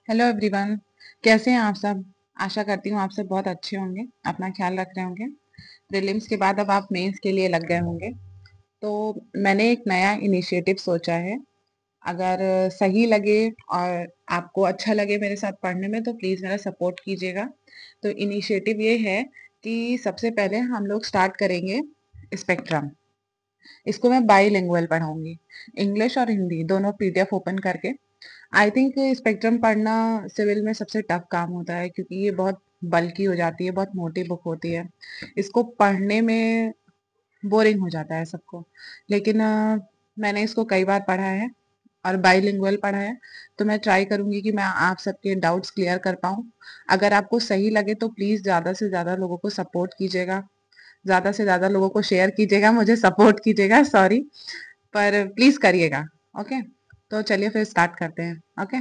Hello everyone. कैसे हैं आप सब? आशा करती हूँ आप सब बहुत अच्छे होंगे, अपना ख्याल रख रहे होंगे। प्रीलिम्स के बाद अब आप मेंस के लिए लग गए होंगे। तो मैंने एक नया इनिशिएटिव सोचा है। अगर सही लगे और आपको अच्छा लगे मेरे साथ पढ़ने में तो प्लीज़ मेरा सपोर्ट कीजिएगा। तो इनिशिएटिव ये है कि सबसे पहले हम लोग स्टार्ट करेंगे स्पेक्ट्रम। इसको मैं बाईलिंगुअल पढ़ाऊंगी, इंग्लिश और हिंदी दोनों पीडीएफ ओपन करके। आई थिंक स्पेक्ट्रम पढ़ना सिविल में सबसे टफ काम होता है, क्योंकि ये बहुत बल्की हो जाती है, बहुत मोटी बुक होती है। इसको पढ़ने में बोरिंग हो जाता है सबको। लेकिन मैंने इसको कई बार पढ़ा है और बाईलिंगुअल पढ़ा है। तो मैं ट्राई करूंगी कि मैं आप सबके डाउट्स क्लियर कर पाऊँ। अगर आपको सही लगे तो प्लीज़ ज़्यादा से ज़्यादा लोगों को सपोर्ट कीजिएगा, ज़्यादा से ज़्यादा लोगों को शेयर कीजिएगा, मुझे सपोर्ट कीजिएगा, सॉरी, पर प्लीज़ करिएगा। ओके, तो चलिए फिर स्टार्ट करते हैं। Okay,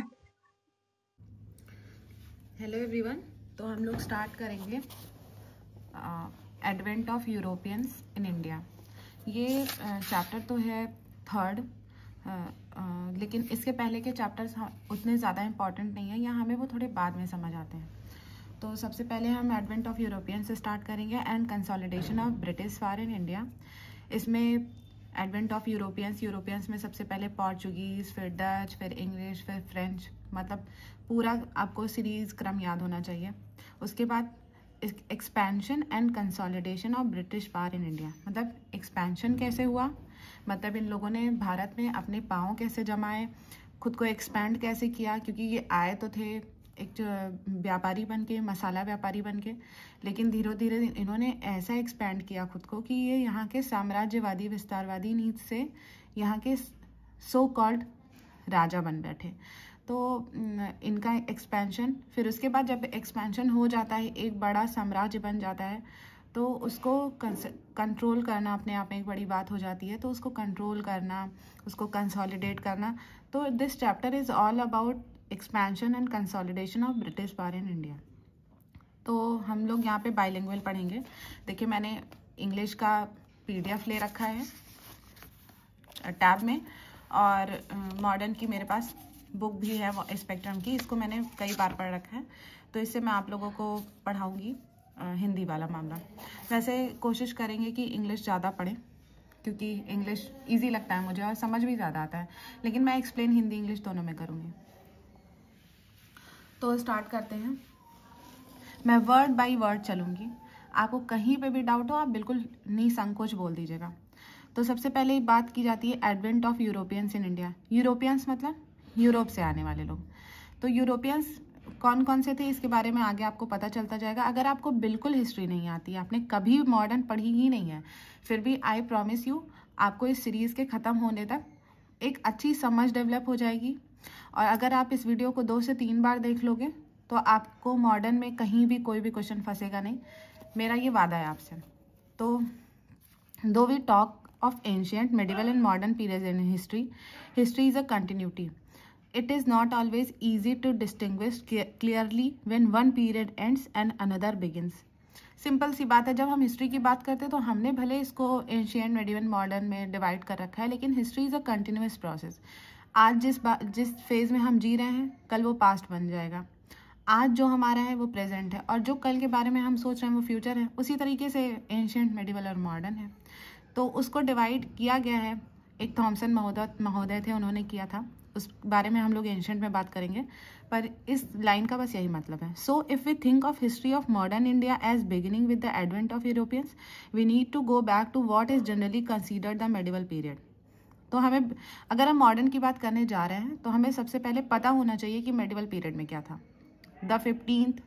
hello everyone. तो हम लोग स्टार्ट करेंगे advent of Europeans in India. ये चैप्टर तो है थर्ड, लेकिन इसके पहले के चैप्टर्स उतने ज़्यादा इम्पॉर्टेंट नहीं है या हमें वो थोड़े बाद में समझ आते हैं। तो सबसे पहले हम एडवेंट ऑफ यूरोपियंस से स्टार्ट करेंगे and consolidation of British power in India. इसमें एडवेंट ऑफ यूरोपियंस में सबसे पहले पोर्चुगीज़, फिर डच, फिर इंग्लिश, फिर फ्रेंच, मतलब पूरा आपको सीरीज क्रम याद होना चाहिए। उसके बाद expansion and consolidation of British power in India, मतलब एक्सपेंशन कैसे हुआ, मतलब इन लोगों ने भारत में अपने पाँव कैसे जमाए, खुद को एक्सपैंड कैसे किया, क्योंकि ये आए तो थे एक व्यापारी बन के, मसाला व्यापारी बन के, लेकिन धीरे धीरे इन्होंने ऐसा एक्सपैंड किया खुद को कि ये यहाँ के साम्राज्यवादी विस्तारवादी नीति से यहाँ के सो कॉल्ड राजा बन बैठे। तो इनका एक्सपेंशन, फिर उसके बाद जब एक्सपेंशन हो जाता है, एक बड़ा साम्राज्य बन जाता है, तो उसको कंट्रोल करना अपने आप में एक बड़ी बात हो जाती है। तो उसको कंट्रोल करना, उसको कंसोलिडेट करना। तो this chapter is all about expansion and consolidation of British power in India. तो हम लोग यहाँ पे बाइलिंगुअल पढ़ेंगे। देखिए, मैंने इंग्लिश का पीडीएफ ले रखा है टैब में, और मॉडर्न की मेरे पास बुक भी है स्पेक्ट्रम की, इसको मैंने कई बार पढ़ रखा है। तो इससे मैं आप लोगों को पढ़ाऊँगी हिंदी वाला मामला। वैसे कोशिश करेंगे कि इंग्लिश ज़्यादा पढ़ें, क्योंकि इंग्लिश इजी लगता है मुझे और समझ भी ज़्यादा आता है, लेकिन मैं एक्सप्लेन हिंदी इंग्लिश दोनों में करूँगी। तो स्टार्ट करते हैं। मैं वर्ड बाय वर्ड चलूँगी, आपको कहीं पे भी डाउट हो आप बिल्कुल निसंकोच बोल दीजिएगा। तो सबसे पहले बात की जाती है advent of Europeans in India. Europeans मतलब यूरोप से आने वाले लोग। तो यूरोपियंस कौन कौन से थे इसके बारे में आगे आपको पता चलता जाएगा। अगर आपको बिल्कुल हिस्ट्री नहीं आती, आपने कभी मॉडर्न पढ़ी ही नहीं है, फिर भी आई प्रॉमिस यू आपको इस सीरीज़ के ख़त्म होने तक एक अच्छी समझ डेवलप हो जाएगी। और अगर आप इस वीडियो को 2 से 3 बार देख लोगे तो आपको मॉडर्न में कहीं भी कोई भी क्वेश्चन फंसेगा नहीं, मेरा ये वादा है आपसे। तो दो we talk of ancient, medieval and modern periods in history, history is a continuity. It is not always easy to distinguish clearly when one period ends and another begins. Simple सी बात है, जब हम हिस्ट्री की बात करते हैं तो हमने भले इसको एंशियंट, मेडिवल, मॉडर्न में डिवाइड कर रखा है, लेकिन history is a continuous process. आज जिस फेज़ में हम जी रहे हैं, कल वो पास्ट बन जाएगा। आज जो हमारा है वो प्रेजेंट है, और जो कल के बारे में हम सोच रहे हैं वो फ्यूचर है। उसी तरीके से एंशियंट, मेडिवल और मॉडर्न है। तो उसको डिवाइड किया गया है। एक थॉमसन महोदय थे, उन्होंने किया था। उस बारे में हम लोग एंशियंट में बात करेंगे, पर इस लाइन का बस यही मतलब है। So if we think of history of modern India as beginning with the advent of Europeans, we need to go back to what is generally considered the medieval period. तो हमें, अगर हम मॉडर्न की बात करने जा रहे हैं, तो हमें सबसे पहले पता होना चाहिए कि मेडिवल पीरियड में क्या था। The 15th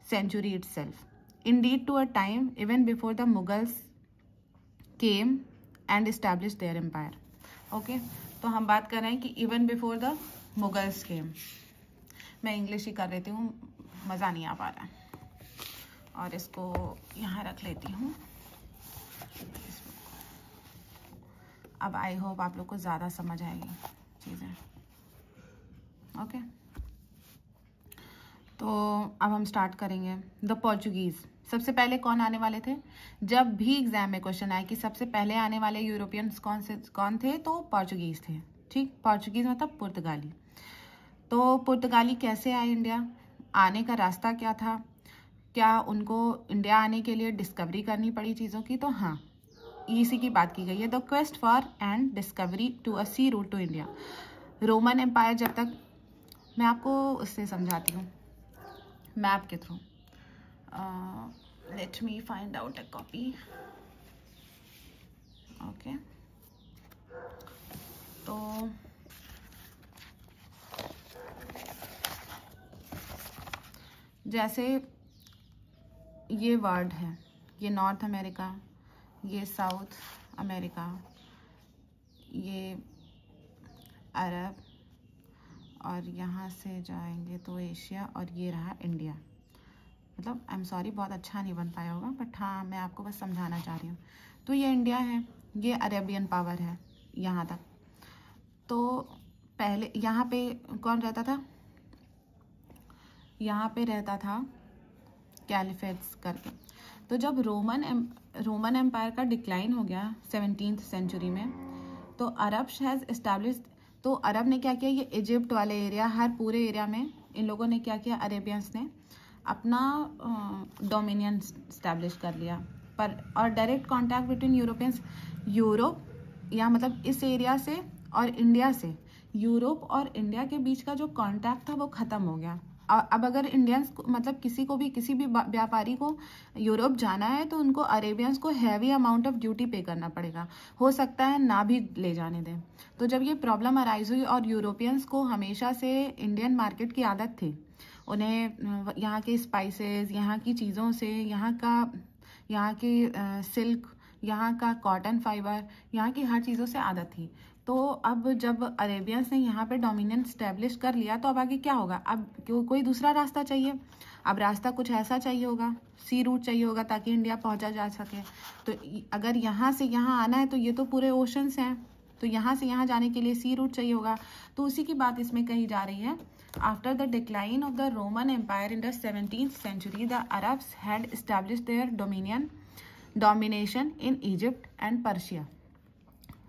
century itself, indeed to a time even before the Mughals came and established their empire. Okay, तो हम बात कर रहे हैं कि even before the Mughals came। मैं इंग्लिश ही कर लेती हूँ, मज़ा नहीं आ पा रहा है, और इसको यहाँ रख लेती हूँ। अब आई होप आप लोग को ज़्यादा समझ आएगी चीज़ें। ओके, तो अब हम स्टार्ट करेंगे। द पोर्चुगीज़, सबसे पहले कौन आने वाले थे? जब भी एग्जाम में क्वेश्चन आए कि सबसे पहले आने वाले यूरोपियंस कौन थे, तो पोर्चुगीज़ थे। ठीक, पोर्चुगीज़ मतलब पुर्तगाली। तो पुर्तगाली कैसे आए इंडिया, आने का रास्ता क्या था, क्या उनको इंडिया आने के लिए डिस्कवरी करनी पड़ी चीज़ों की, तो हाँ इसी की बात की गई है। The quest for and discovery to a sea route to India. Roman empire जब तक, मैं आपको उससे समझाती हूँ मैप के through. Let me find out a copy. Okay, तो जैसे ये वर्ड है, ये नॉर्थ अमेरिका, ये साउथ अमेरिका, ये अरब, और यहाँ से जाएंगे तो एशिया, और ये रहा इंडिया। मतलब आई एम सॉरी बहुत अच्छा नहीं बन पाया होगा, बट हाँ मैं आपको बस समझाना चाह रही हूँ। तो ये इंडिया है, ये अरेबियन पावर है यहाँ तक। तो पहले यहाँ पे कौन रहता था, यहाँ पे रहता था कैलिफेट्स करके। तो जब रोमन एम्पायर का डिक्लाइन हो गया 17th सेंचुरी में, तो अरब हैज़ एस्टैब्लिश्ड, तो अरब ने क्या किया, ये इजिप्ट वाले एरिया, हर पूरे एरिया में इन लोगों ने क्या किया, अरेबियंस ने अपना डोमिनियन स्टैब्लिश कर लिया। पर और direct contact between Europeans, Europe या मतलब इस एरिया से और इंडिया से, यूरोप और इंडिया के बीच का जो कांटेक्ट था वो ख़त्म हो गया। अब अगर इंडियंस मतलब किसी भी व्यापारी को यूरोप जाना है तो उनको अरेबियंस को हैवी अमाउंट ऑफ ड्यूटी पे करना पड़ेगा, हो सकता है ना भी ले जाने दें। तो जब ये प्रॉब्लम अराइज हुई, और यूरोपियंस को हमेशा से इंडियन मार्केट की आदत थी, उन्हें यहाँ के स्पाइसेस, यहाँ की चीज़ों से, यहाँ की सिल्क, यहाँ का कॉटन फाइबर, यहाँ की हर चीज़ों से आदत थी। तो अब जब अरेबियंस ने यहाँ पे डोमिनेंस स्टैब्लिश कर लिया, तो अब आगे क्या होगा, अब कोई दूसरा रास्ता चाहिए। अब रास्ता कुछ ऐसा चाहिए होगा, सी रूट चाहिए होगा ताकि इंडिया पहुँचा जा सके। तो अगर यहाँ से यहाँ आना है तो ये तो पूरे ओशंस हैं, तो यहाँ से यहाँ जाने के लिए सी रूट चाहिए होगा। तो उसी की बात इसमें कही जा रही है। After the decline of the Roman empire in the 17th century, the Arabs had established their domination in Egypt and Persia.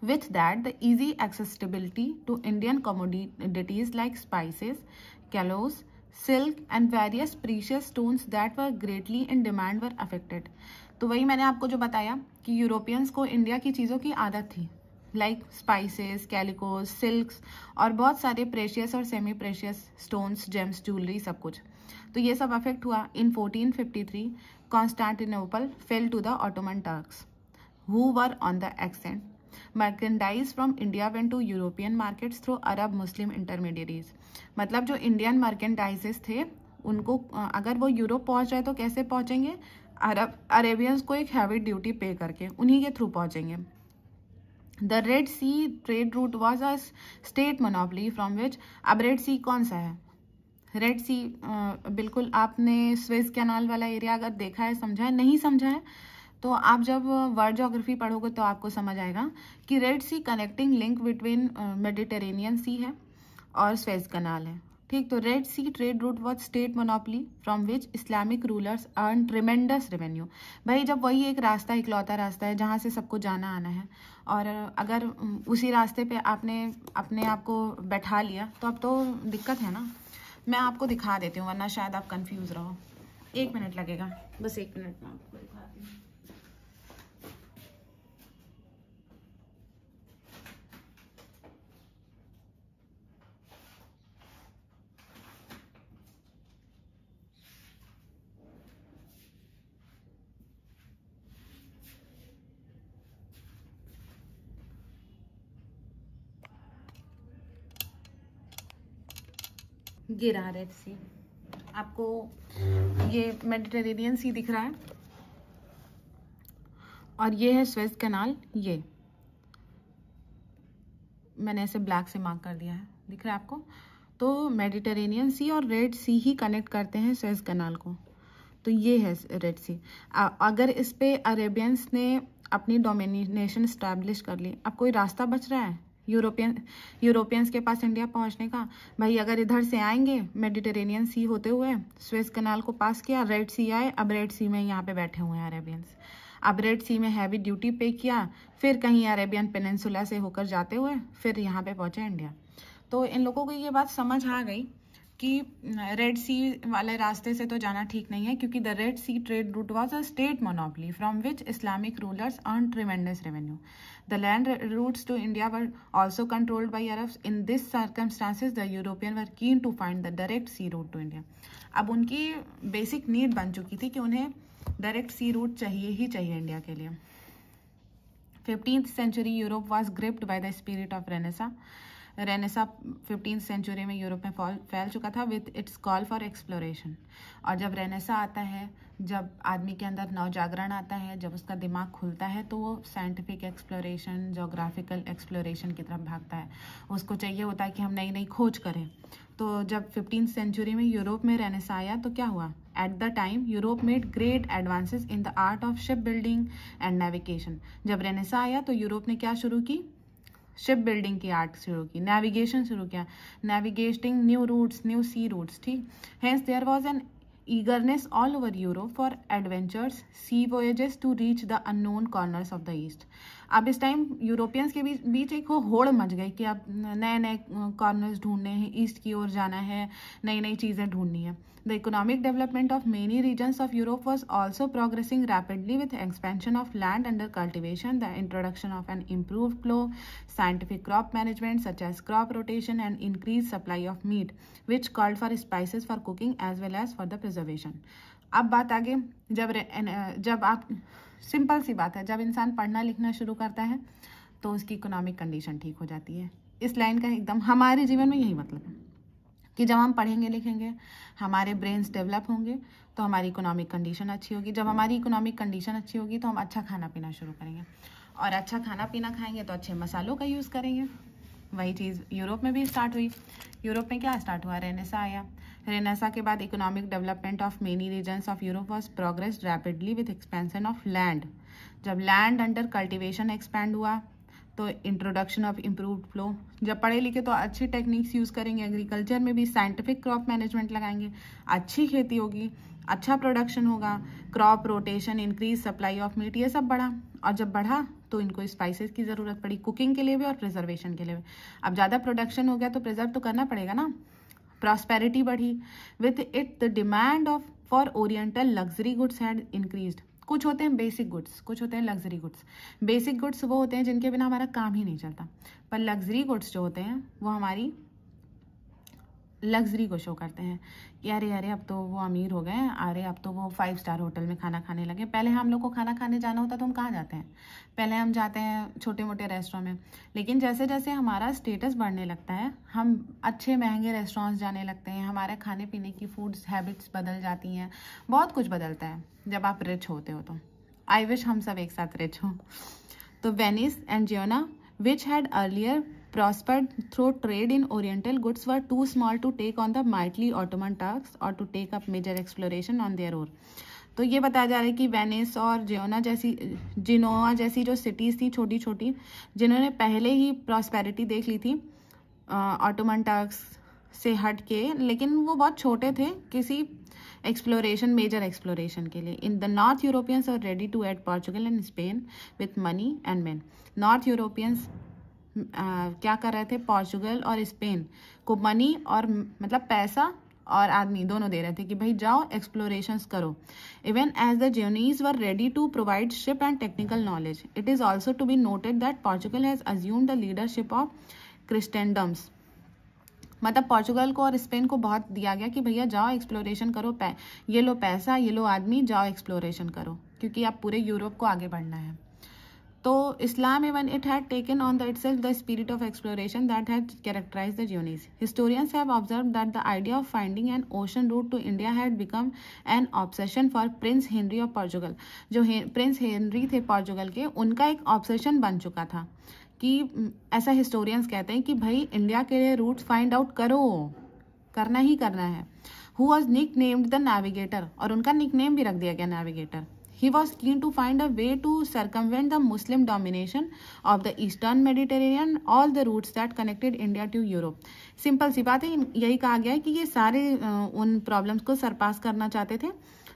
With that, the easy accessibility to Indian commodities like spices, caloes, silk and various precious stones that were greatly in demand were affected. तो वही मैंने आपको जो बताया कि Europeans को India की चीज़ों की आदत थी, लाइक स्पाइसेस, कैलिकोज, सिल्क्स और बहुत सारे प्रेशियस और semi precious stones, gems, jewellery, सब कुछ। तो ये सब अफेक्ट हुआ। In 1453 Constantinople fell to the Ottoman Turks who were on the ascent. Merchandise from India went to European markets through Arab Muslim intermediaries. मतलब जो इंडियन मर्केंडाइजेस थे उनको अगर वो यूरोप पहुंच रहे तो कैसे पहुंचेंगे, अरेबियंस को एक हैवी ड्यूटी पे करके उन्हीं के थ्रू पहुंचेंगे। The red sea trade route was a state monopoly from which, अब रेड सी कौन सा है, रेड सी बिल्कुल आपने स्वेज कैनाल वाला एरिया अगर देखा है, समझा है, नहीं समझा है तो आप जब वर्ल्ड ज्योग्राफी पढ़ोगे तो आपको समझ आएगा कि red sea connecting link between Mediterranean sea है और स्वेज कैनाल है। ठीक, तो red sea trade route was state monopoly from which Islamic rulers earn tremendous revenue. भाई जब वही एक रास्ता, इकलौता रास्ता है जहाँ से सबको जाना आना है, और अगर उसी रास्ते पे आपने अपने आप को बैठा लिया तो अब तो दिक्कत है ना। मैं आपको दिखा देती हूँ वरना शायद आप कंफ्यूज रहो। 1 मिनट लगेगा, बस 1 मिनट में आपको दिखाती हूँ। ये रहा रेड सी, आपको ये मेडिटेरेनियन सी दिख रहा है, और ये है स्वेज कैनाल। ये मैंने ऐसे ब्लैक से मार्क कर दिया है, दिख रहा है आपको। तो मेडिटेरेनियन सी और रेड सी ही कनेक्ट करते हैं स्वेज कैनाल को। तो ये है रेड सी। अगर इस पे अरेबियंस ने अपनी डोमिनेशन स्टैब्लिश कर ली, अब कोई रास्ता बच रहा है यूरोपियंस के पास इंडिया पहुंचने का? भाई अगर इधर से आएंगे मेडिटेरेनियन सी होते हुए, स्वेज कैनाल को पास किया, रेड सी आए, अब रेड सी में यहाँ पे बैठे हुए हैं अरेबियंस। अब रेड सी में हैवी ड्यूटी पे किया, फिर कहीं अरेबियन पेनिनसुला से होकर जाते हुए फिर यहाँ पे पहुंचे इंडिया। तो इन लोगों को ये बात समझ आ गई कि रेड सी वाले रास्ते से तो जाना ठीक नहीं है, क्योंकि the red sea trade route was a state monopoly from which Islamic rulers earn tremendous revenue. The land routes to India were also controlled by Arabs. In this circumstances the European were keen to find the direct sea route to India. अब उनकी basic need बन चुकी थी कि उन्हें direct sea root चाहिए ही चाहिए India के लिए. 15th century Europe was gripped by the spirit of renaissance. Renaissance 15th century में यूरोप में फैल चुका था with its call for exploration. और जब रेनेसा आता है, जब आदमी के अंदर नवजागरण आता है, जब उसका दिमाग खुलता है, तो वो साइंटिफिक एक्सप्लोरेशन, जोग्राफिकल एक्सप्लोरेशन की तरफ भागता है. उसको चाहिए होता है कि हम नई नई खोज करें. तो जब 15th सेंचुरी में यूरोप में रेनेसा आया तो क्या हुआ? At the time Europe made great advances in the art of ship building and navigation. जब रेनेसा आया तो यूरोप ने क्या शुरू की? शिप बिल्डिंग की आर्ट शुरू की, नेविगेशन शुरू किया, navigating new routes, new sea routes. ठीक, hence there was an eagerness all over Europe for adventures, sea voyages to reach the unknown corners of the east. अब इस टाइम यूरोपियंस के बीच एक होड़ मच गई कि अब नए नए कॉर्नर्स ढूंढने हैं, ईस्ट की ओर जाना है, नई नई चीज़ें ढूंढनी है. The economic development of many regions of Europe was also progressing rapidly with expansion of land under cultivation, the introduction of an improved flow, scientific crop management such as crop rotation and increased supply of meat which called for spices for cooking as well as for the preservation. अब बात आगे, जब आप simple सी बात है, जब इंसान पढ़ना लिखना शुरू करता है तो उसकी इकोनॉमिक कंडीशन ठीक हो जाती है. इस लाइन का एकदम हमारे जीवन में यही मतलब है कि जब हम पढ़ेंगे लिखेंगे, हमारे ब्रेन्स डेवलप होंगे तो हमारी इकोनॉमिक कंडीशन अच्छी होगी. जब हमारी इकोनॉमिक कंडीशन अच्छी होगी तो हम अच्छा खाना पीना शुरू करेंगे, और अच्छा खाना पीना खाएंगे तो अच्छे मसालों का यूज़ करेंगे. वही चीज़ यूरोप में भी स्टार्ट हुई. यूरोप में क्या स्टार्ट हुआ? रेनेसा आया. रेनेसा के बाद economic development of many regions of Europe was progress rapidly with expansion of land. जब लैंड अंडर कल्टिवेशन एक्सपैंड हुआ तो इंट्रोडक्शन ऑफ इम्प्रूव्ड फ्लो. जब पढ़े लिखे तो अच्छी टेक्निक्स यूज़ करेंगे, एग्रीकल्चर में भी साइंटिफिक क्रॉप मैनेजमेंट लगाएंगे, अच्छी खेती होगी, अच्छा प्रोडक्शन होगा, crop rotation, increase supply of meat, ये सब बढ़ा. और जब बढ़ा तो इनको स्पाइसेस की ज़रूरत पड़ी, कुकिंग के लिए भी और प्रिजर्वेशन के लिए भी. अब ज़्यादा प्रोडक्शन हो गया तो प्रिजर्व तो करना पड़ेगा ना. प्रॉस्पेरिटी बढ़ी. With it the demand of for oriental luxury goods had increased. कुछ होते हैं बेसिक गुड्स, कुछ होते हैं लग्जरी गुड्स. बेसिक गुड्स वो होते हैं जिनके बिना हमारा काम ही नहीं चलता, पर लग्जरी गुड्स जो होते हैं वो हमारी लग्जरी को शो करते हैं कि अरे अरे अब तो वो अमीर हो गए, अरे अब तो वो 5 स्टार होटल में खाना खाने लगे. पहले हम लोग को खाना खाने जाना होता तो हम कहाँ जाते हैं? पहले हम जाते हैं छोटे मोटे रेस्टोरेंट में. लेकिन जैसे जैसे हमारा स्टेटस बढ़ने लगता है, हम अच्छे महंगे रेस्टोरेंट्स जाने लगते हैं, हमारे खाने पीने की फूड्स हैबिट्स बदल जाती हैं, बहुत कुछ बदलता है जब आप रिच होते हो. तो आई विश हम सब एक साथ रिच हों. तो Venice and Genoa which had earlier prospered through trade in oriental goods were too small to take on the mighty Ottoman Turks or to take up major exploration on their own. तो ये बताया जा रहा है कि Venice और जिनोआ जैसी जो सिटीज़ थी छोटी छोटी, जिन्होंने पहले ही प्रॉस्पेरिटी देख ली थी ऑटोमन टर्क्स से हट के, लेकिन वो बहुत छोटे थे किसी एक्सप्लोरेशन, मेजर एक्सप्लोरेशन के लिए. In the north Europeans are ready to aid Portugal and Spain with money and man. North Europeans क्या कर रहे थे? पोर्चुगल और स्पेन को मनी और मतलब पैसा और आदमी दोनों दे रहे थे कि भाई जाओ एक्सप्लोरेशंस करो. Even as the journeys were ready to provide ship and technical knowledge. It is also to be noted that Portugal has assumed the leadership of Christendoms. मतलब पोर्चुगल को और स्पेन को बहुत दिया गया कि भैया जाओ एक्सप्लोरेशन करो, ये लो पैसा, ये लो आदमी, जाओ एक्सप्लोरेशन करो, क्योंकि आप पूरे यूरोप को आगे बढ़ना है. तो इस्लाम even it had taken on the itself the spirit of exploration that had characterised the Genoese. Historians have observed that the idea of finding an ocean route to India had become an obsession for Prince Henry of Portugal. जो Prince Henry थे Portugal के, उनका एक obsession बन चुका था कि ऐसा हिस्टोरियंस कहते हैं कि भाई इंडिया के लिए रूट्स फाइंड आउट करो, करना ही करना है. Who was nicknamed the navigator, और उनका निक नेम भी रख दिया गया navigator. He was keen to find a way to circumvent the Muslim domination of the Eastern Mediterranean, all the routes that connected India to Europe. Simple सी बात है, यही कहा गया है कि ये सारे उन प्रॉब्लम्स को सरपास करना चाहते थे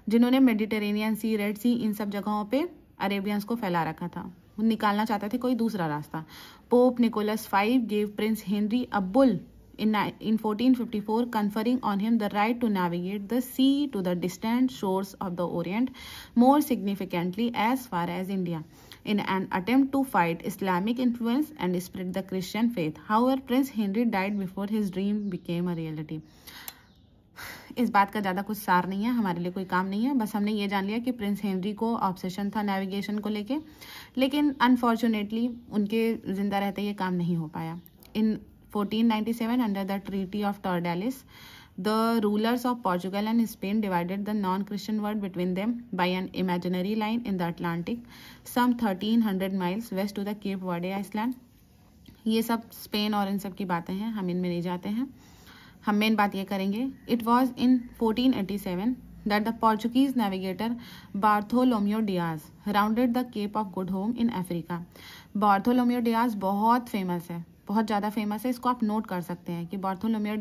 जिन्होंने मेडिटेरेनियन सी, रेड सी, इन सब जगहों पे अरेबियंस को फैला रखा था. निकालना चाहते थे कोई दूसरा रास्ता. Pope Nicholas V gave Prince Henry a bull in 1454, conferring on him the right to navigate the sea to the distant shores of the Orient, more significantly as far as India, in an attempt to fight Islamic influence and spread the Christian faith. However, Prince Henry died before his dream became a reality. इस बात का ज़्यादा कुछ सार नहीं है, हमारे लिए कोई काम नहीं है, बस हमने ये जान लिया कि प्रिंस हेनरी को ऑब्सेशन था नेविगेशन को लेके, लेकिन अनफॉर्चुनेटली उनके जिंदा रहते ये काम नहीं हो पाया. In 1497 under the treaty of Tordesillas, the rulers of Portugal and Spain divided the non-Christian world between them by an imaginary line in the Atlantic, some 1300 miles west to the Cape Verde Island. ये सब Spain और इन सब की बातें हैं, हम इनमें नहीं जाते हैं. हम मेन बात ये करेंगे. It was in 1487 that the Portuguese navigator Bartholomew Diaz rounded the Cape of Good Hope in Africa. Bartholomew Diaz बहुत फेमस है, बहुत ज़्यादा फेमस है. इसको आप नोट कर सकते हैं कि बार्थोलोमेव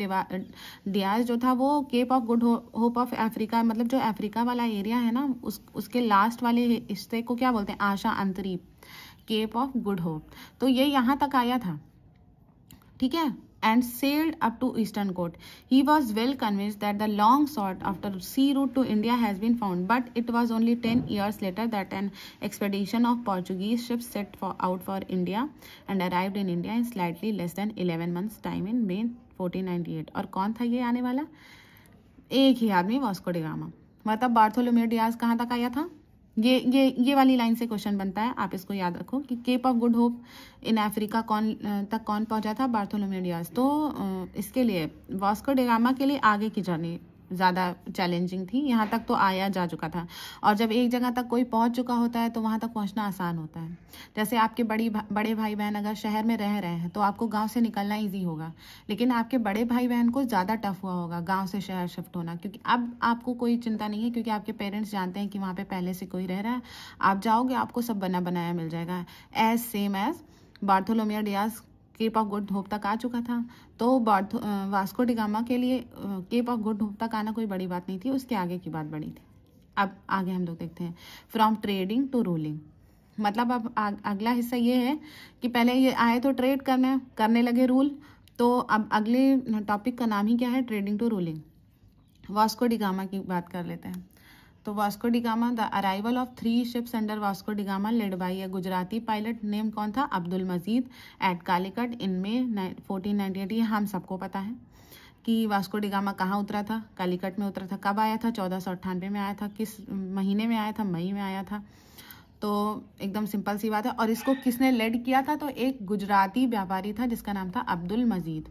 डियाज जो था वो Cape of Good Hope of Africa, मतलब जो अफ्रीका वाला एरिया है ना, उसके लास्ट वाले हिस्से को क्या बोलते हैं, आशा अंतरीप, केप ऑफ गुड होप. तो ये यहाँ तक आया था, ठीक है, and sailed up to eastern coast. He was well convinced that the long sought after sea route to India has been found, but it was only 10 years later that an expedition of Portuguese ships set out for India and arrived in India in slightly less than 11 months time in May 1498. और कौन था ये आने वाला? एक ही आदमी, Vasco da gamma. मतलब Bartholomew Diaz कहाँ तक आया था? ये वाली लाइन से क्वेश्चन बनता है, आप इसको याद रखो कि Cape of Good Hope in Africa कौन पहुंचा था? Bartholomew Dias. तो इसके लिए वास्को डी गामा के लिए आगे की जर्नी ज़्यादा चैलेंजिंग थी. यहाँ तक तो आया जा चुका था, और जब एक जगह तक कोई पहुँच चुका होता है तो वहाँ तक पहुँचना आसान होता है. जैसे आपके बड़े भाई बहन अगर शहर में रह रहे हैं तो आपको गांव से निकलना इजी होगा, लेकिन आपके बड़े भाई बहन को ज़्यादा टफ हुआ होगा गांव से शहर शिफ्ट होना, क्योंकि अब आपको कोई चिंता नहीं है, क्योंकि आपके पेरेंट्स जानते हैं कि वहाँ पर पहले से कोई रह रहा है. आप जाओगे, आपको सब बना बनाया मिल जाएगा. As same as Bartholomew Dias Cape of Good Hope तक आ चुका था, तो वास्को डी गामा के लिए केप ऑफ गुड होप तक आना कोई बड़ी बात नहीं थी, उसके आगे की बात बड़ी थी. अब आगे हम लोग देखते हैं. फ्रॉम ट्रेडिंग टू रूलिंग, मतलब अब अगला हिस्सा ये है कि पहले ये आए तो ट्रेड करने लगे रूल. तो अब अगले टॉपिक का नाम ही क्या है? Trading to ruling. Vasco da Gama की बात कर लेते हैं. तो Vasco da Gama, the arrival of 3 ships under Vasco da Gama led by a Gujarati pilot name कौन था? Abdul Majid at Calicut in May 1498. ये हम सबको पता है कि वास्को डी गामा कहाँ उतरा था? कालीकट में उतरा था. कब आया था? 1498 में आया था. किस महीने में आया था? मई में आया था. तो एकदम सिंपल सी बात है. और इसको किसने लेड किया था? तो एक गुजराती व्यापारी था जिसका नाम था Abdul Majid.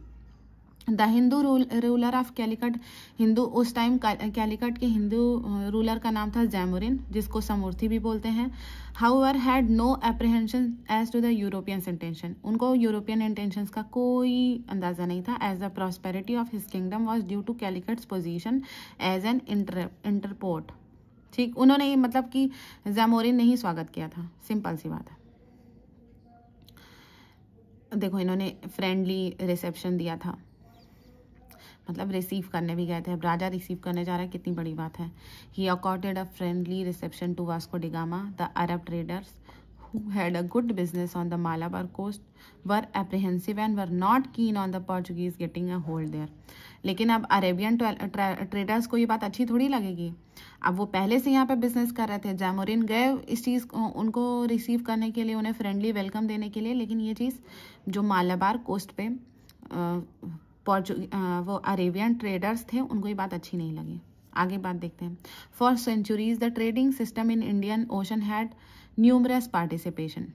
The Hindu ruler of Calicut, Hindu उस टाइम कैलिकट के हिंदू रूलर का नाम था जैमुरिन, जिसको समूर्थी भी बोलते हैं. However had no apprehension as to the Europeans intention. उनको यूरोपियन इंटेंशंस का कोई अंदाजा नहीं था. As the prosperity of his kingdom was due to Calicut's position as an interport. ठीक, उन्होंने मतलब कि जैमुरिन ने ही स्वागत किया था. सिंपल सी बात है. देखो, इन्होंने फ्रेंडली रिसेप्शन दिया था, मतलब रिसीव करने भी गए थे. अब राजा रिसीव करने जा रहा है, कितनी बड़ी बात है. He accorded a friendly reception to Vasco da Gama. The Arab traders who had a good business on the Malabar coast were apprehensive and were not keen on the Portuguese getting a hold there. लेकिन अब Arabian traders को ये बात अच्छी थोड़ी लगेगी. अब वो पहले से यहाँ पे बिजनेस कर रहे थे. जैमुरिन गए इस चीज़ उनको रिसीव करने के लिए, उन्हें फ्रेंडली वेलकम देने के लिए, लेकिन ये चीज़ जो मालाबार कोस्ट पे वो अरेबियन ट्रेडर्स थे, उनको ये बात अच्छी नहीं लगी. आगे बात देखते हैं. For centuries the trading system in Indian ocean had numerous participation.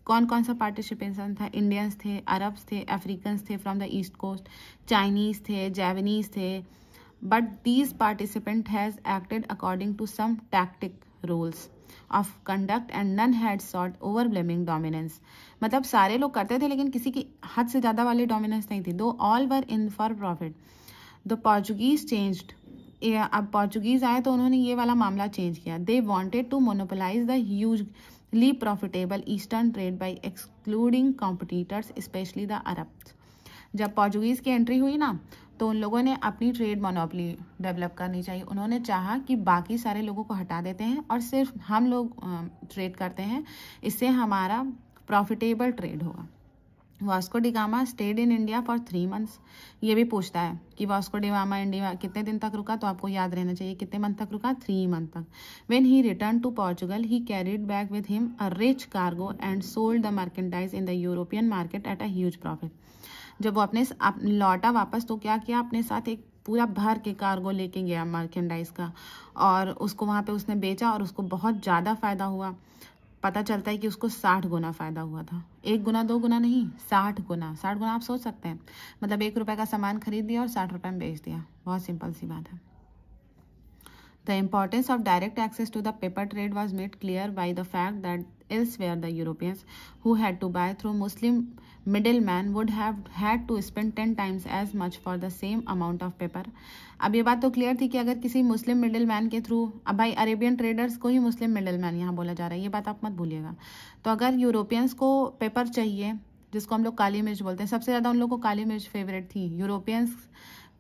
कौन कौन सा पार्टिसिपेशन था? इंडियंस थे, अरब्स थे, अफ्रीकन्स थे from the east coast, Chinese थे, जापानीज थे. But these participant has acted according to some tactic rules of conduct and none had sought overwhelming dominance. मतलब सारे लोग करते थे, लेकिन किसी की हद से ज़्यादा वाली डोमिनेंस नहीं थी. Though all were in for profit. The Portuguese changed. अब पोर्चुगीज आए तो उन्होंने ये वाला मामला चेंज किया. They wanted to monopolise the hugely profitable eastern trade by excluding competitors especially the Arabs. जब पोर्चुगीज की एंट्री हुई ना, तो उन लोगों ने अपनी ट्रेड मोनोपोली डेवलप करनी चाहिए. उन्होंने चाहा कि बाकी सारे लोगों को हटा देते हैं और सिर्फ हम लोग ट्रेड करते हैं, इससे हमारा प्रॉफिटेबल ट्रेड होगा. Vasco da gamma stayed in India for 3 months। ये भी पूछता है कि वास्को डी गामा इंडिया कितने दिन तक रुका, तो आपको याद रहना चाहिए कितने मंथ तक रुका, 3 month तक। When he return to Portugal he carried back with him a rich cargo and sold the merchandise in the European market at a huge profit. जब वो अपने लौटा वापस तो क्या किया, अपने साथ एक पूरा भर के कार्गो लेके गया मर्केंडाइज का, और उसको वहाँ पे उसने बेचा और उसको बहुत ज़्यादा फायदा हुआ। पता चलता है कि उसको 60 गुना फायदा हुआ था। 1 गुना 2 गुना नहीं, 60 गुना। 60 गुना आप सोच सकते हैं, मतलब 1 रुपए का सामान खरीद दिया और 60 रुपए में बेच दिया। बहुत सिंपल सी बात है। The importance of direct access to the paper trade was made clear by the fact that elsewhere the Europeans who had to buy through Muslim middlemen would have had to spend 10 times as much for the same amount of paper। अब ये बात तो clear थी कि अगर किसी मुस्लिम middle man के through, अब भाई अरेबियन ट्रेडर्स को ही मुस्लिम मिडिल मैन यहाँ बोला जा रहा है, ये बात आप मत भूलिएगा। तो अगर यूरोपियंस को पेपर चाहिए, जिसको हम लोग काली मिर्च बोलते हैं, सबसे ज़्यादा उन लोग को काली मिर्च फेवरेट थी। यूरोपियंस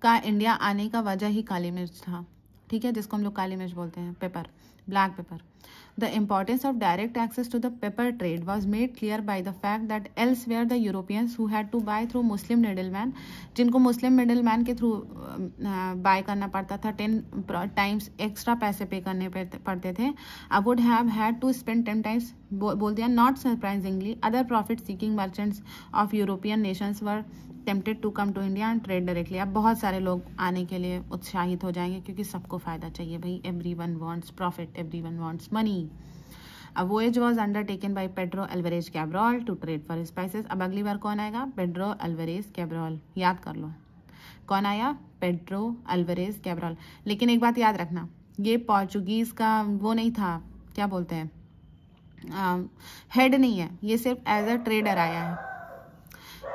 का इंडिया आने का वजह ही काली मिर्च था, ठीक है, जिसको हम लोग काली मिर्च बोलते हैं, pepper, black pepper. The importance of direct access to the pepper trade was made clear by the fact that elsewhere the Europeans who had to buy through Muslim middle man, जिनको मुस्लिम मिडिल मैन के through buy करना पड़ता था, 10 times extra पैसे पे करने पड़ते थे, I would have had to spend 10 times, बोल दिया। Not surprisingly other profit seeking merchants of European nations were tempted to come to India and trade directly. अब बहुत सारे लोग आने के लिए उत्साहित हो जाएंगे, क्योंकि सबको फायदा चाहिए भाई। Everyone wants profit, everyone wants money. A voyage was undertaken by Pedro Alvares Cabral to trade for spices. अब अगली बार कौन आएगा? पेड्रो अल्वारेज कैब्रॉल, याद कर लो कौन आया, पेड्रो अल्वारेज कैब्रॉल। लेकिन एक बात याद रखना, ये पोर्चुगीज का वो नहीं था, क्या बोलते हैं, हेड नहीं है, ये सिर्फ एज अ ट्रेडर आया है।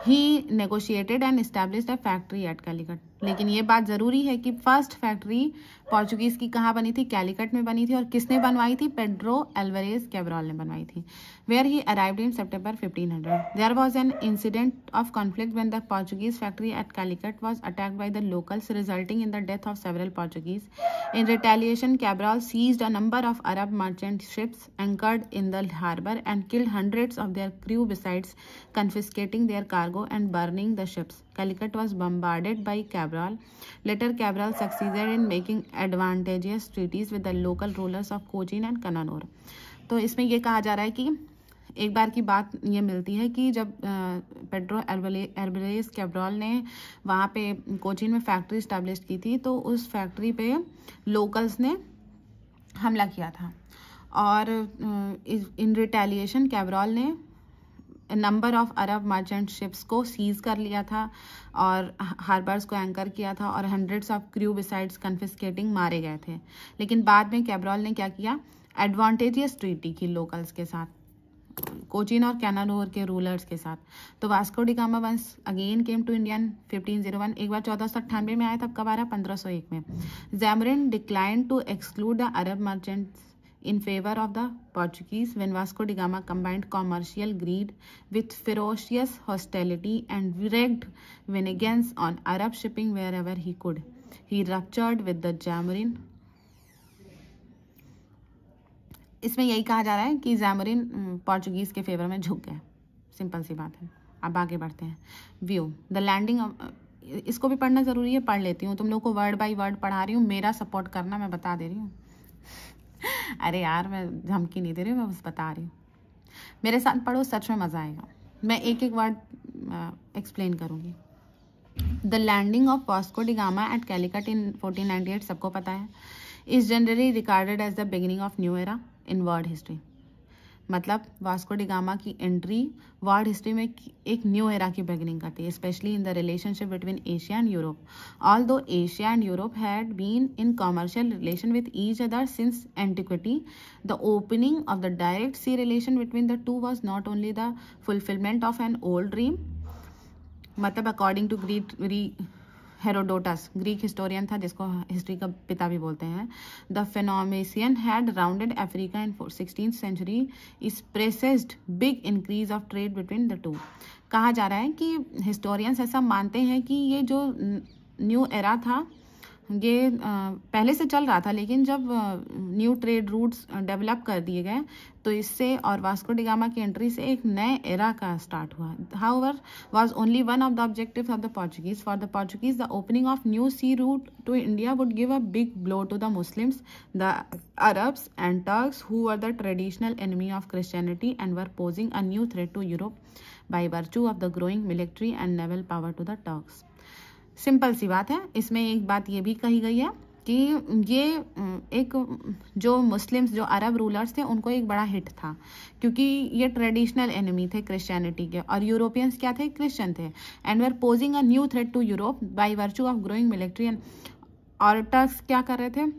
He negotiated and established a factory at Calicut. लेकिन ये बात जरूरी है कि फर्स्ट फैक्ट्री पोर्चुगीज की कहाँ बनी थी? कैलिकट में बनी थी। और किसने बनवाई थी? पेड्रो अल्वारेज कैब्रॉल ने बनवाई थी। Where he arrived in September 1500। There was an incident of conflict when the Portuguese factory at Calicut was attacked by the locals, resulting in the death of several Portuguese. In retaliation, Cabral seized a number of Arab merchant ships anchored in the harbor and killed hundreds of their crew, besides confiscating their cargo and burning the ships. Calicut was bombarded by Cabral. Later, Cabral succeeded in making advantageous treaties with the local rulers of Cochin and Kannauр. तो इसमें ये कहा जा रहा है कि एक बार की बात ये मिलती है कि जब पेड्रो अल्वारेज कैब्रॉल ने वहाँ पे कोचीन में फैक्ट्री स्टैब्लिश की थी, तो उस फैक्ट्री पे लोकल्स ने हमला किया था, और इन रिटेलिएशन कैब्रॉल ने number of Arab merchant ships को सीज कर लिया था और हार्बर्स को एंकर किया था, और हंड्रेड्स ऑफ क्रू बिसाइड्स कन्फिस्केटिंग मारे गए थे। लेकिन बाद में कैब्रॉल ने क्या किया? एडवांटेजियस ट्रीटी की लोकल्स के साथ, कोचीन और कैनाडोर के रूलर्स के साथ। तो Vasco da Gama once again came to India 1501। एक बार 1498 में आया, तब कब आ रहा? 1501 में। Zamorin decline to exclude the Arab merchants in favor of the Portuguese when Vasco da Gama combined commercial greed with ferocious hostility and wreaked vengeance on Arab shipping wherever he could. He ruptured with the Jamarin। इसमें यही कहा जा रहा है कि Zamorin Portuguese के favour में झुक गए। सिंपल सी बात है। अब आगे बढ़ते हैं। व्यू द लैंडिंग, इसको भी पढ़ना जरूरी है, पढ़ लेती हूँ। तुम लोग को वर्ड बाय वर्ड पढ़ा रही हूँ, मेरा सपोर्ट करना, मैं बता दे रही हूँ। अरे यार, मैं धमकी नहीं दे रही हूँ, मैं बस बता रही हूँ। मेरे साथ पढ़ो, सच में मजा आएगा। मैं एक एक वर्ड एक्सप्लेन करूँगी। The landing of Vasco da Gama at Calicut in 1498, सबको पता है, is generally regarded as the beginning of new era in world history. मतलब वास्को डी गामा की एंट्री वर्ल्ड हिस्ट्री में एक न्यू एरा की बिगिनिंग करती है, specially in the relationship between Asia and Europe. Although Asia and Europe had been in commercial relation with each other since antiquity, the opening of the direct sea relation between the two was not only the fulfilment of an old dream. मतलब according to Herodotus, Greek historian था जिसको history का पिता भी बोलते हैं, the Phoenicians had rounded Africa in 16th century, is presaged big increase of trade between the two. कहा जा रहा है कि हिस्टोरियंस ऐसा मानते हैं कि ये जो न्यू एरा था ये पहले से चल रहा था, लेकिन जब न्यू ट्रेड रूट्स डेवलप कर दिए गए तो इससे और वास्को डी गामा की एंट्री से एक नए एरा का स्टार्ट हुआ. However was only one of the objectives of the Portuguese. For the Portuguese the opening of new sea route to India would give a big blow to the Muslims, the Arabs and Turks who were the traditional enemy of Christianity and were posing a new threat to Europe by virtue of the growing military and naval power to the Turks. Simple सी बात है. इसमें एक बात ये भी कही गई है कि ये एक जो मुस्लिम्स, जो अरब रूलर्स थे, उनको एक बड़ा हिट था, क्योंकि ये ट्रेडिशनल एनिमी थे क्रिश्चियनिटी के, और यूरोपियंस क्या थे, क्रिश्चियन थे. And were posing a new threat to Europe by virtue of growing military and. और टर्क्स क्या कर रहे थे,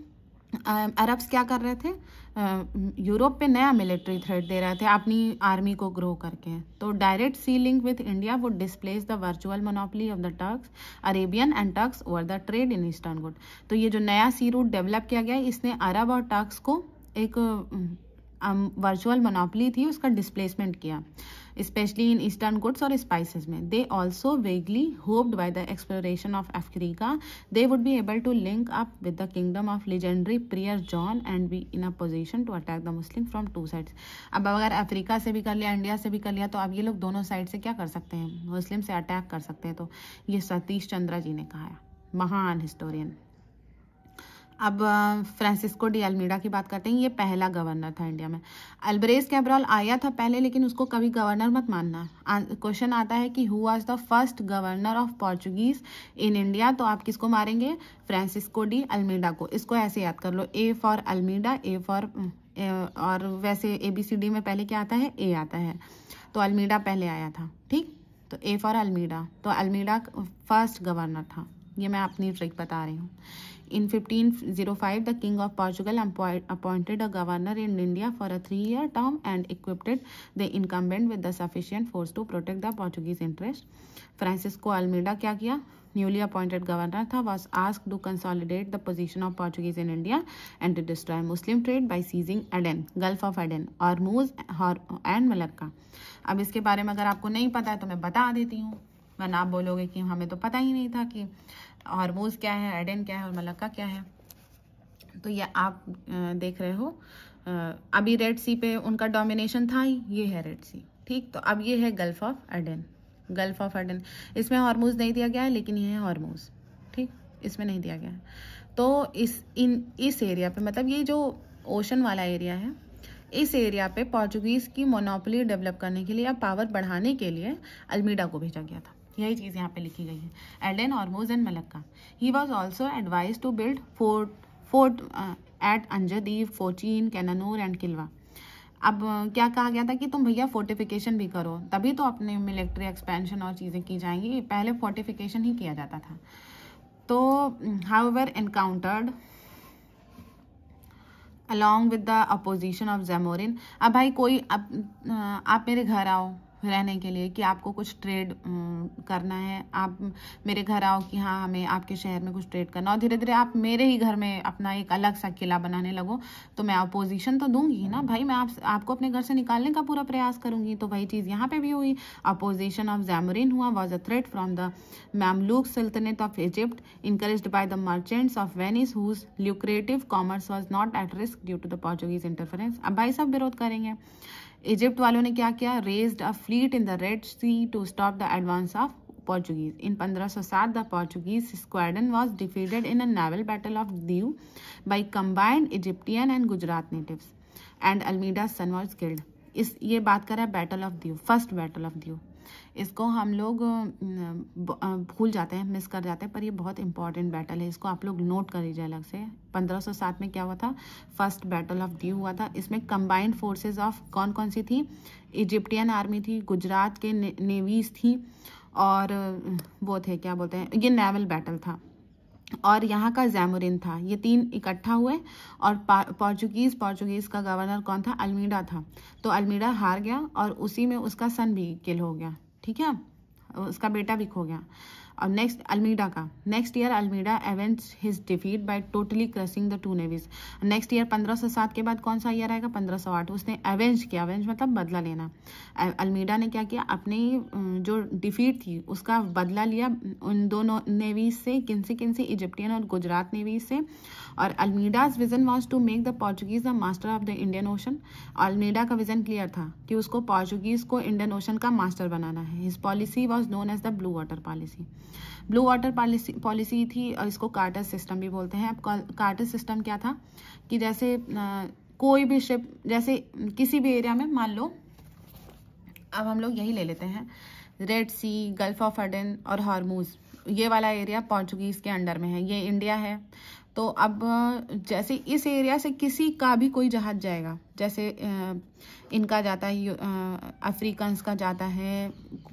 अरब्स क्या कर रहे थे, यूरोप पे नया मिलिट्री थ्रेट दे रहे थे अपनी आर्मी को ग्रो करके. तो direct sea link with India would displace the virtual monopoly of the Turks, Arabian and Turks over the trade in eastern good. तो ये जो नया सी रूट डेवलप किया गया, इसने अरब और टर्क्स को एक वर्चुअल मोनोपोली थी उसका डिस्प्लेसमेंट किया, स्पेशली इन ईस्टर्न गुड्स और स्पाइसेस में. They also vaguely hoped by the exploration of Africa they would be able to link up with the kingdom of legendary prior John and be in a position to attack the Muslim from two sides. अब अगर Africa से भी कर लिया, India से भी कर लिया, तो अब ये लोग दोनों साइड से क्या कर सकते हैं, मुस्लिम से अटैक कर सकते हैं. तो ये सतीश चंद्र जी ने कहा है, महान हिस्टोरियन. अब फ्रांसिस्को डी अल्मीडा की बात करते हैं. ये पहला गवर्नर था इंडिया में. अल्बरेज कैब्रल आया था पहले, लेकिन उसको कभी गवर्नर मत मानना. क्वेश्चन आता है कि who was the first governor of Portuguese in India, तो आप किसको मारेंगे, फ्रांसिस्को डी अल्मीडा को. इसको ऐसे याद कर लो, A for Almeida, A for, और वैसे ABCD में पहले क्या आता है, ए आता है, तो अल्मीडा पहले आया था. ठीक, तो ए फॉर अल्मीडा, तो अल्मीडा फर्स्ट गवर्नर था. ये मैं अपनी ट्रिक बता रही हूँ. In 1505, the King of Portugal appointed a governor in India for a 3-year term and equipped the incumbent with the sufficient force to protect the Portuguese interest. Francisco Almeida क्या किया, newly appointed governor था, was asked to consolidate the position of Portuguese in India and to destroy Muslim trade by seizing Aden, Gulf of Aden, Hormuz and Malacca. अब इसके बारे में अगर आपको नहीं पता है तो मैं बता देती हूँ, वरना आप बोलोगे कि हमें तो पता ही नहीं था कि हॉर्मोज क्या है, एडन क्या है और मलक्का क्या है. तो ये आप देख रहे हो, अभी रेड सी पे उनका डोमिनेशन था ही, ये है रेड सी. ठीक, तो अब ये है gulf of Aden, gulf of Aden. इसमें हॉर्मोज नहीं दिया गया है, लेकिन ये है हॉर्मोज. ठीक, इसमें नहीं दिया गया है. तो इस एरिया पे, मतलब ये जो ओशन वाला एरिया है, इस एरिया पे पोर्चुगीज की मोनोपोली डेवलप करने के लिए या पावर बढ़ाने के लिए अल्मीडा को भेजा गया था. यही चीज़ यहाँ पे लिखी गई है, Aden, Hormuz and Malacca. He was also advise to build fort at Anjediva, Cochin, Cannanore and Kilwa. अब क्या कहा गया था कि तुम भैया फोर्टिफिकेशन भी करो, तभी तो अपने मिलिट्री एक्सपेंशन और चीज़ें की जाएंगी. पहले फोर्टिफिकेशन ही किया जाता था. तो however encountered along with the opposition of Zamorin. अब भाई कोई आप मेरे घर आओ रहने के लिए कि आपको कुछ ट्रेड करना है, आप मेरे घर आओ कि हाँ हमें आपके शहर में कुछ ट्रेड करना, और धीरे धीरे आप मेरे ही घर में अपना एक अलग सा किला बनाने लगो, तो मैं अपोजिशन तो दूंगी ना भाई, मैं आपको अपने घर से निकालने का पूरा प्रयास करूंगी. तो वही चीज़ यहाँ पे भी हुई. अपोजिशन ऑफ जैमोरिन हुआ was a threat from the Mamluk sultanate of Egypt encouraged by the merchants of Venice whose lucrative commerce was not at risk due to the Portuguese interference. अब भाई सब विरोध करेंगे. इजिप्ट वालों ने क्या किया, raised a fleet in the red Sea to stop the advance of Portuguese. In 1507 the Portuguese squadron was defeated in a naval battle of Diu by combined Egyptian and Gujarat natives and Almeida son was killed. ये बात कर रहा है battle of Diu, first battle of Diu. इसको हम लोग भूल जाते हैं, मिस कर जाते हैं, पर ये बहुत इंपॉर्टेंट बैटल है, इसको आप लोग नोट कर लीजिए अलग से. 1507 में क्या हुआ था, फर्स्ट बैटल ऑफ दीव हुआ था. इसमें कंबाइंड फोर्सेस ऑफ कौन कौन सी थी, इजिप्टियन आर्मी थी, गुजरात के नेवीज थी, और वो थे क्या बोलते हैं, ये नेवल बैटल था, और यहाँ का जैमोरिन था. ये तीन इकट्ठा हुए, और पोर्चुगीज का गवर्नर कौन था, अल्मीडा था. तो अल्मीडा हार गया और उसी में उसका सन भी किल हो गया. ठीक है, उसका बेटा भी खो गया. और नेक्स्ट अल्मीडा का, next year Almeida avenge his defeat by totally crushing the two navies. Next year 1507 के बाद कौन सा ईयर आएगा? 1508। उसने एवेंज किया, एवेंज मतलब बदला लेना। अल्मीडा ने क्या किया? अपनी जो डिफीट थी उसका बदला लिया उन दोनों नेवीज से, किनसे इजिप्टियन और गुजरात नेवीज से। और Almeida's vision was to make the Portuguese the master of the Indian Ocean. Almeida का विजन क्लियर था कि उसको पोर्चुगीज को इंडियन ओशन का मास्टर बनाना है। His policy was known as the blue water policy. Blue water policy थी, और इसको कार्टर सिस्टम भी बोलते हैं। अब कार्टर सिस्टम क्या था कि जैसे कोई भी शिप, जैसे किसी भी एरिया में, मान लो अब हम लोग यही ले लेते हैं, Red Sea, Gulf of Aden और हार्मूज, ये वाला एरिया पोर्चुगीज के अंडर में है, ये इंडिया है। तो अब जैसे इस एरिया से किसी का भी कोई जहाज जाएगा, जैसे इनका जाता है, अफ्रीकन्स का जाता है,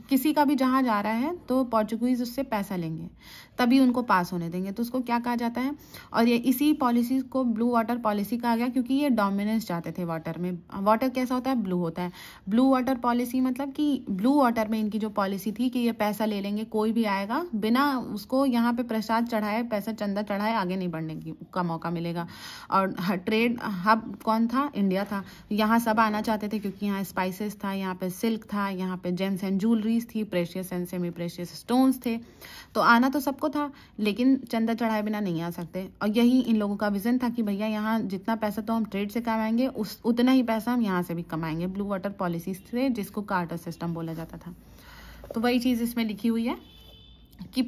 किसी का भी जहाज आ रहा है तो पोर्चुगीज उससे पैसा लेंगे, तभी उनको पास होने देंगे। तो उसको क्या कहा जाता है? और ये इसी पॉलिसी को ब्लू वाटर पॉलिसी कहा गया, क्योंकि ये डोमिनेंस चाहते थे वाटर में। वाटर कैसा होता है? ब्लू होता है। ब्लू वाटर पॉलिसी मतलब कि ब्लू वाटर में इनकी जो पॉलिसी थी कि ये पैसा ले लेंगे, कोई भी आएगा बिना उसको यहाँ पे प्रसाद चढ़ाए, पैसा चंदा चढ़ाए आगे नहीं बढ़ने का मौका मिलेगा। और ट्रेड हब कौन था? इंडिया था। यहाँ सब आना चाहते थे क्योंकि यहाँ स्पाइसेस था, यहाँ पे सिल्क था, यहाँ पे जेम्स एंड ज्वेलरीज थी, precious and semi precious stones थे। तो आना तो सबको था, लेकिन चंदा चढ़ाए बिना नहीं आ सकते। और यही इन लोगों का विजन था कि भैया यहाँ जितना पैसा तो हम ट्रेड से कमाएंगे, उतना ही पैसा हम यहाँ से भी कमाएंगे, ब्लू वाटर पॉलिसी से, जिसको कार्टर सिस्टम बोला जाता था। तो वही चीज़ इसमें लिखी हुई है कि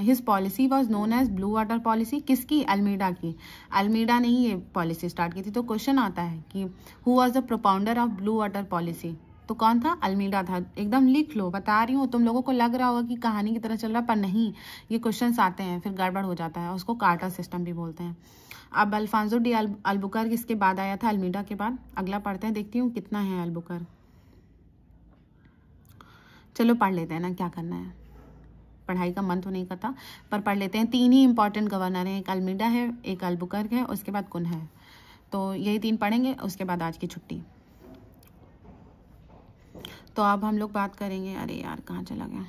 his policy was known as blue water policy. किसकी? अल्मीडा की। अल्मीडा ने ही ये पॉलिसी स्टार्ट की थी। तो क्वेश्चन आता है कि who was the propounder of blue water policy? तो कौन था? अल्मीडा था। एकदम लिख लो, बता रही हूँ। तुम लोगों को लग रहा होगा कि कहानी की तरह चल रहा है, पर नहीं, ये क्वेश्चंस आते हैं फिर गड़बड़ हो जाता है। उसको कार्टर सिस्टम भी बोलते हैं। अब अल्फांसो डी अल्बुकर्क इसके बाद आया था, अल्मीडा के बाद। अगला पढ़ते हैं, देखती हूँ कितना है अल्बुकर्क। चलो पढ़ लेते हैं ना, क्या करना है, पढ़ाई का मन तो नहीं करता, पर पढ़ लेते हैं। 3 ही इंपॉर्टेंट गवर्नर हैं, एक अल्मीडा है, एक अल्बुकर्क है, उसके बाद कुन है। तो यही 3 पढ़ेंगे, उसके बाद आज की छुट्टी। तो अब हम लोग बात करेंगे, अरे यार कहाँ चला गया,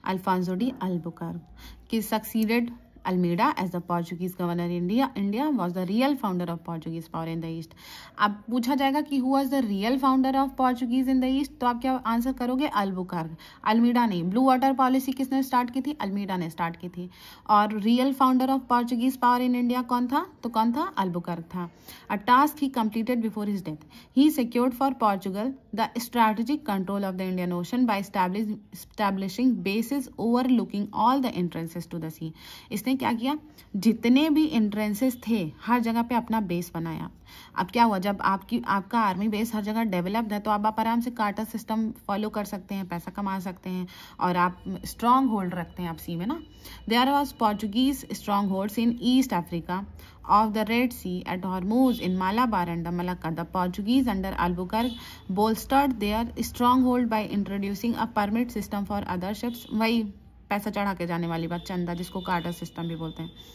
अल्फांसो डी अल्बुकर्क की succeeded Almeida as the Portuguese governor in India was the real founder of Portuguese power in the East। अब पूछा जाएगा कि who was the real founder of Portuguese in the East, तो आप क्या answer करोगे? Albuquerque. Almeida नहीं। Blue water policy किसने स्टार्ट की थी? अल्मीडा ने स्टार्ट की थी। और real founder of Portuguese power in India कौन था? तो कौन था? अल्बुकर्क था। A task he completed before his death, he secured for Portugal the strategic control of the Indian Ocean by establishing bases overlooking all the entrances to the sea। इसने क्या किया? जितने भी एंट्रेंसेस थे हर जगह पे अपना बेस बनाया। अब क्या हुआ, जब आपका आर्मी बेस हर जगह डेवलप्ड है, तो आप आराम से कार्टर सिस्टम फॉलो कर सकते हैं, पैसा कमा सकते हैं, और आप स्ट्रॉन्ग होल्ड रखते हैं आप सी में ना। There was Portuguese strong holds in East Africa of the Red Sea, at Hormuz, in Malabar and the Malacca. The Portuguese under Albuquerque bolstered their stronghold by introducing a permit system for other ships। वही पैसा चढ़ा के जाने वाली बात, चंदा, जिसको quarter system भी बोलते हैं।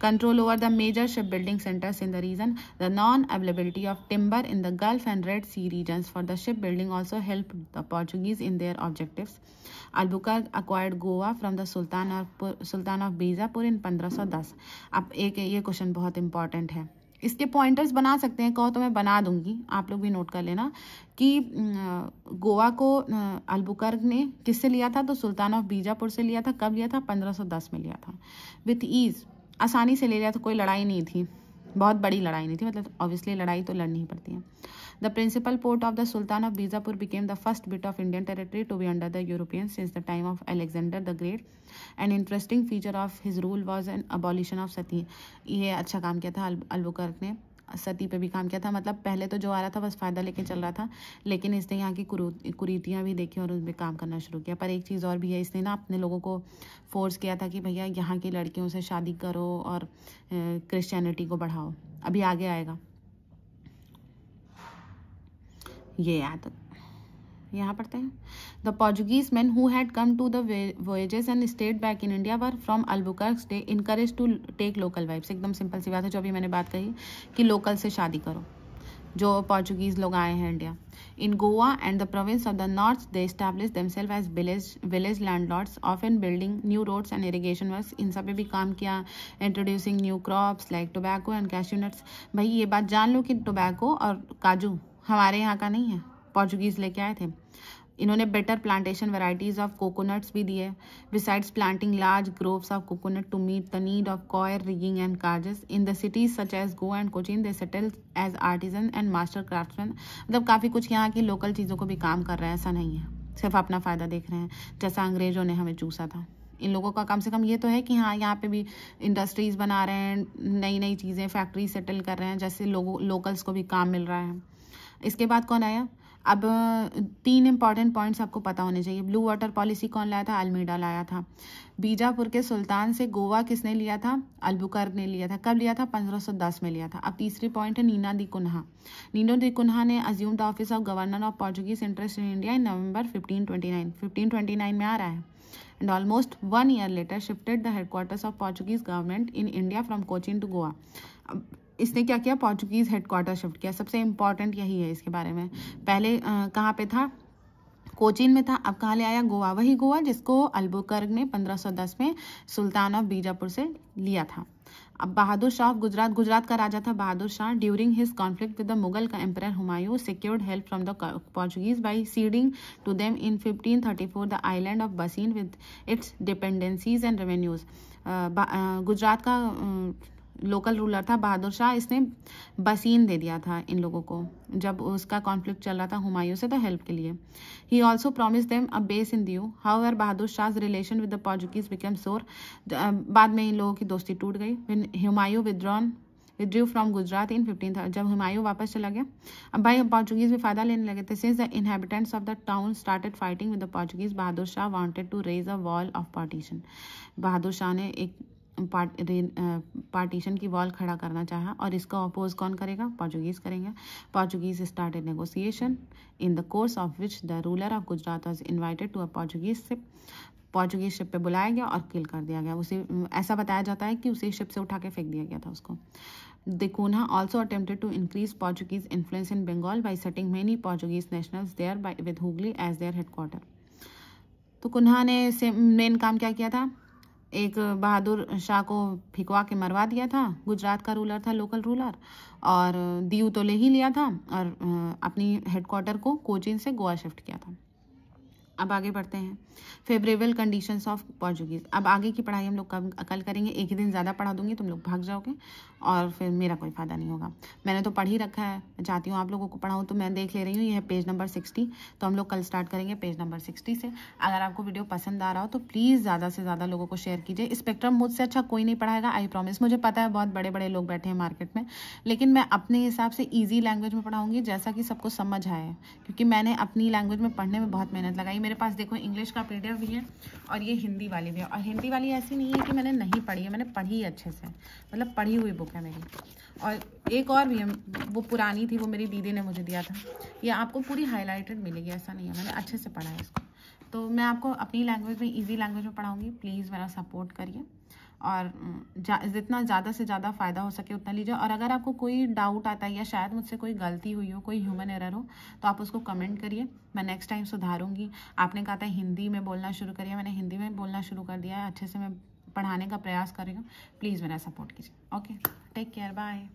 Control over the major shipbuilding centers in the region. The non-availability of timber in the Gulf and Red Sea regions for the shipbuilding also helped the Portuguese in their objectives। Albuquerque acquired Goa from the Sultan of Bijapur in 1510। अब एक ये question बहुत important है, इसके pointers बना सकते हैं, कहो तो मैं बना दूंगी, आप लोग भी नोट कर लेना कि गोवा को अल्बुकर्क ने किससे लिया था? तो सुल्तान ऑफ बीजापुर से लिया था। कब लिया था? 1510 में लिया था। विथ ईज, आसानी से ले लिया था, कोई लड़ाई नहीं थी, बहुत बड़ी लड़ाई नहीं थी, मतलब ऑब्वियसली लड़ाई तो लड़नी ही पड़ती है। The principal port of the sultan of Bijapur became the first bit of Indian territory to be under the European since the time of Alexander the Great. An interesting feature of his rule was an abolition of sati. ये अच्छा काम किया था Albuquerque ने, सती पे भी काम किया था। मतलब पहले तो जो आ रहा था बस फायदा लेके चल रहा था, लेकिन इसने यहाँ की कुरीतियाँ भी देखी और उसमें काम करना शुरू किया। पर एक चीज़ और भी है, इसने ना अपने लोगों को फोर्स किया था कि भैया यहाँ की लड़कियों से शादी करो और क्रिश्चियनिटी को बढ़ाओ। अभी आगे आएगा ये, याद यहाँ पढ़ते हैं। The Portuguese man who had come to the voyages and stayed back in India were from Albuquerque they encourage to take local wives. एकदम सिंपल सी बात है जो अभी मैंने बात कही कि लोकल से शादी करो। जो पोर्चुगीज लोग आए हैं India. In Goa and the province of the north they establish themselves as village landlords often building new roads and irrigation works. इन सब पे भी काम किया, introducing new crops like tobacco and cashew nuts. भाई ये बात जान लो कि टोबैको और काजू हमारे यहाँ का नहीं है, पोर्चुगीज लेके आए थे। इन्होंने better plantation varieties of coconuts भी दिए, besides planting large groves of coconut to meet the need of coir rigging and cargoes in the cities such as Goa and Cochin. They settle as artisan and master craftsman. मतलब काफ़ी कुछ यहाँ की local चीज़ों को भी काम कर रहे हैं, ऐसा नहीं है सिर्फ अपना फ़ायदा देख रहे हैं जैसा अंग्रेज़ों ने हमें चूसा था। इन लोगों का कम से कम ये तो है कि हाँ यहाँ पे भी इंडस्ट्रीज़ बना रहे हैं, नई नई चीज़ें फैक्ट्री सेटल कर रहे हैं, जैसे लोकल्स को भी काम मिल रहा है। इसके बाद कौन आया? अब 3 इंपॉर्टेंट पॉइंट्स आपको पता होने चाहिए। ब्लू वाटर पॉलिसी कौन लाया था? अल्मीडा लाया था। बीजापुर के सुल्तान से गोवा किसने लिया था? अल्बुकर्क ने लिया था। कब लिया था? 1510 में लिया था। अब तीसरी पॉइंट है Nina da Cunha. Nino da Cunha ने assume the office of governor of Portuguese interest in India in November 1529 में आ रहा है। And almost 1 year later shifted the headquarters of Portuguese government in India from Cochin to Goa। अब इसने क्या किया? Portuguese headquarter shift किया। सबसे इंपॉर्टेंट यही है इसके बारे में। पहले कहाँ पे था? कोचीन में था। अब कहाँ ले आया? गोवा। वही गोवा जिसको अल्बुकर्क ने 1510 में सुल्तान ऑफ बीजापुर से लिया था। अब बहादुर शाह ऑफ गुजरात, गुजरात का राजा था Bahadur Shah. During his conflict with the Mughal emperor Humayun secured help from the Portuguese by ceding to them in 1534 the island of Bassein with its dependencies and revenues. Gujarat का लोकल रूलर था बहादुर शाह, इसने बसीन दे दिया था इन लोगों को जब उसका कॉन्फ्लिक्ट चल रहा था हुमायूं से, तो हेल्प के लिए। He also promise them a base in Diu. However Bahadur Shah relation with the Portuguese become sour. बाद में इन लोगों की दोस्ती टूट गई। When Humayun withdrew from Gujarat in 15 जब हुमायूं वापस चला गया। अब भाई पोर्चुगीज भी फायदा लेने लगे थे। Since the inhabitants of the town started fighting with the Portuguese Bahadur Shah wanted to raise a wall of partition. Bahadur Shah ने एक पार्टीशन की वॉल खड़ा करना चाहा और इसका अपोज कौन करेगा? पोर्चुगीज करेंगे। Portuguese started negotiation in the course of which the ruler of Gujarat was invited to a Portuguese ship. Portuguese ship पे बुलाया गया और किल कर दिया गया उसे। ऐसा बताया जाता है कि उसे शिप से उठा के फेंक दिया गया था उसको। The Cunha also attempted to increase Portuguese influence in Bengal by settling many Portuguese nationals there by with Hooghly as their headquarter. तो कुन्हा ने मेन काम क्या किया था? एक बहादुर शाह को फिकवा के मरवा दिया था। गुजरात का रूलर था, लोकल रूलर, और दीव तो ले ही लिया था और अपनी हेडक्वार्टर को कोचीन से गोवा शिफ्ट किया था। अब आगे बढ़ते हैं। Favourable conditions of Portuguese. अब आगे की पढ़ाई हम लोग कल करेंगे। एक ही दिन ज़्यादा पढ़ा दूंगी, तुम लोग भाग जाओगे और फिर मेरा कोई फ़ायदा नहीं होगा। मैंने तो पढ़ ही रखा है, मैं चाहती हूँ आप लोगों को पढ़ाऊँ, तो मैं देख ले रही हूँ ये है पेज नंबर 60। तो हम लोग कल स्टार्ट करेंगे पेज नंबर 60 से। अगर आपको वीडियो पसंद आ रहा हो तो प्लीज़ ज़्यादा से ज़्यादा लोगों को शेयर कीजिए। स्पेक्ट्रम मुझसे अच्छा कोई नहीं पढ़ाएगा, आई प्रॉमिस। मुझे पता है बहुत बड़े बड़े लोग बैठे हैं मार्केट में, लेकिन मैं अपने हिसाब से ईजी लैंग्वेज में पढ़ाऊँगी जैसा कि सबको समझ आए, क्योंकि मैंने अपनी लैंग्वेज में पढ़ने में बहुत मेहनत लगाई। मेरे पास देखो इंग्लिश का PDF भी है और ये हिंदी वाली भी है। और हिंदी वाली ऐसी नहीं है कि मैंने नहीं पढ़ी है, मैंने पढ़ी अच्छे से, मतलब पढ़ी हुई बुक है मेरी। और एक और भी है, वो पुरानी थी, वो मेरी दीदी ने मुझे दिया था। ये आपको पूरी हाईलाइटेड मिलेगी, ऐसा नहीं है, मैंने अच्छे से पढ़ा है इसको। तो मैं आपको अपनी लैंग्वेज में, ईजी लैंग्वेज में पढ़ाऊँगी। प्लीज़ मेरा सपोर्ट करिए और जितना ज़्यादा से ज़्यादा फ़ायदा हो सके उतना लीजिए। और अगर आपको कोई डाउट आता है या शायद मुझसे कोई गलती हुई हो, कोई ह्यूमन एरर हो, तो आप उसको कमेंट करिए, मैं नेक्स्ट टाइम सुधारूंगी। आपने कहा था हिंदी में बोलना शुरू करिए, मैंने हिंदी में बोलना शुरू कर दिया है, अच्छे से मैं पढ़ाने का प्रयास कर रही हूँ। प्लीज़ मेरा सपोर्ट कीजिए। Okay, take care, bye.